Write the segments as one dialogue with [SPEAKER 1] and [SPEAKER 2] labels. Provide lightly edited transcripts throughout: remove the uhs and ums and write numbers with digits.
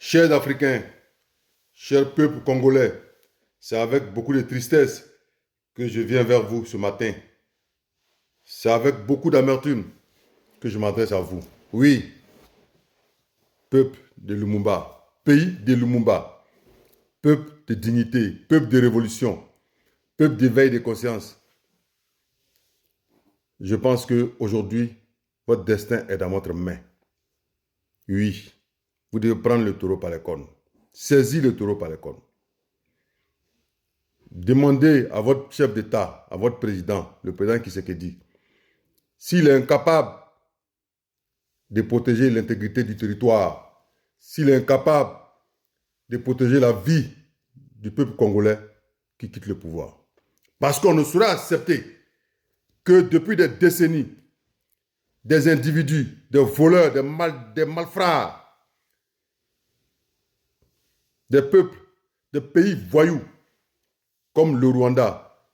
[SPEAKER 1] Chers Africains, chers peuples congolais, c'est avec beaucoup de tristesse que je viens vers vous ce matin. C'est avec beaucoup d'amertume que je m'adresse à vous. Oui, peuple de Lumumba, pays de Lumumba, peuple de dignité, peuple de révolution, peuple d'éveil de conscience. Je pense qu'aujourd'hui, votre destin est dans votre main. Oui, vous devez prendre le taureau par les cornes. Saisir le taureau par les cornes. Demandez à votre chef d'État, à votre président, le président Tshisekedi, s'il est incapable de protéger l'intégrité du territoire, s'il est incapable de protéger la vie du peuple congolais, qui quitte le pouvoir. Parce qu'on ne saurait accepter que depuis des décennies, des individus, des voleurs, des malfrats, des peuples, des pays voyous, comme le Rwanda,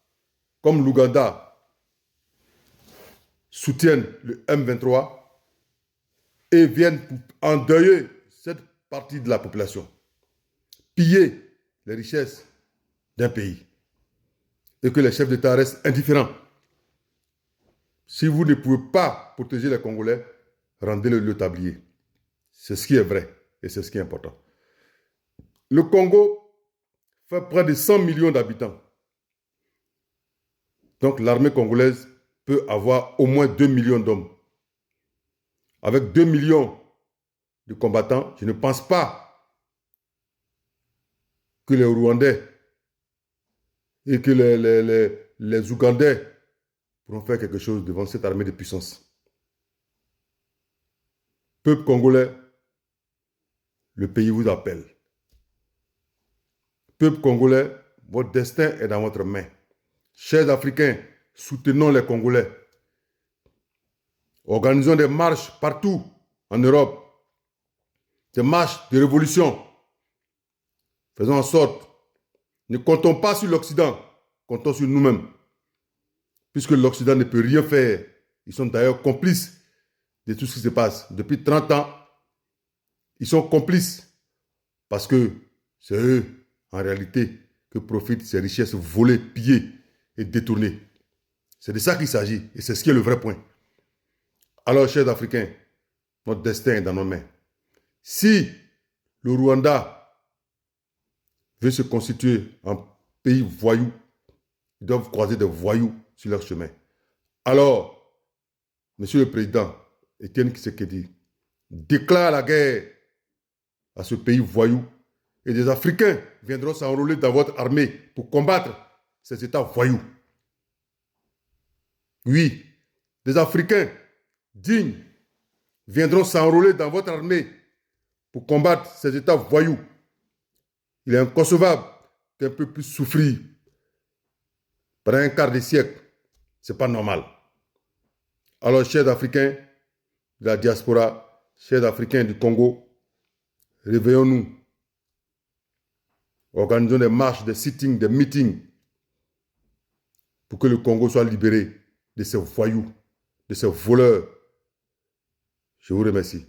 [SPEAKER 1] comme l'Ouganda, soutiennent le M23 et viennent endeuiller cette partie de la population, piller les richesses d'un pays, et que les chefs d'État restent indifférents. Si vous ne pouvez pas protéger les Congolais, rendez-le le tablier. C'est ce qui est vrai et c'est ce qui est important. Le Congo fait près de 100 millions d'habitants. Donc l'armée congolaise peut avoir au moins 2 millions d'hommes. Avec 2 millions de combattants, je ne pense pas que les Rwandais et que les Ougandais pourront faire quelque chose devant cette armée de puissance. Peuple congolais, le pays vous appelle. Peuple congolais, votre destin est dans votre main. Chers Africains, soutenons les Congolais. Organisons des marches partout en Europe. Des marches de révolution. Faisons en sorte. Ne comptons pas sur l'Occident, comptons sur nous-mêmes. Puisque l'Occident ne peut rien faire. Ils sont d'ailleurs complices de tout ce qui se passe. Depuis 30 ans, ils sont complices. Parce que c'est eux, en réalité, que profitent ces richesses volées, pillées et détournées. C'est de ça qu'il s'agit. Et c'est ce qui est le vrai point. Alors, chers Africains, notre destin est dans nos mains. Si le Rwanda veut se constituer en pays voyou, ils doivent croiser des voyous sur leur chemin. Alors, Monsieur le Président, Etienne Tshisekedi, déclare la guerre à ce pays voyou et des Africains viendront s'enrôler dans votre armée pour combattre ces États voyous. Oui, des Africains dignes viendront s'enrôler dans votre armée pour combattre ces États voyous. Il est inconcevable qu'un peu plus souffrir pendant un quart de siècle. Ce n'est pas normal. Alors, chers Africains de la diaspora, chers Africains du Congo, réveillons-nous. Organisons des marches, des sittings, des meetings pour que le Congo soit libéré de ces voyous, de ces voleurs. Je vous remercie.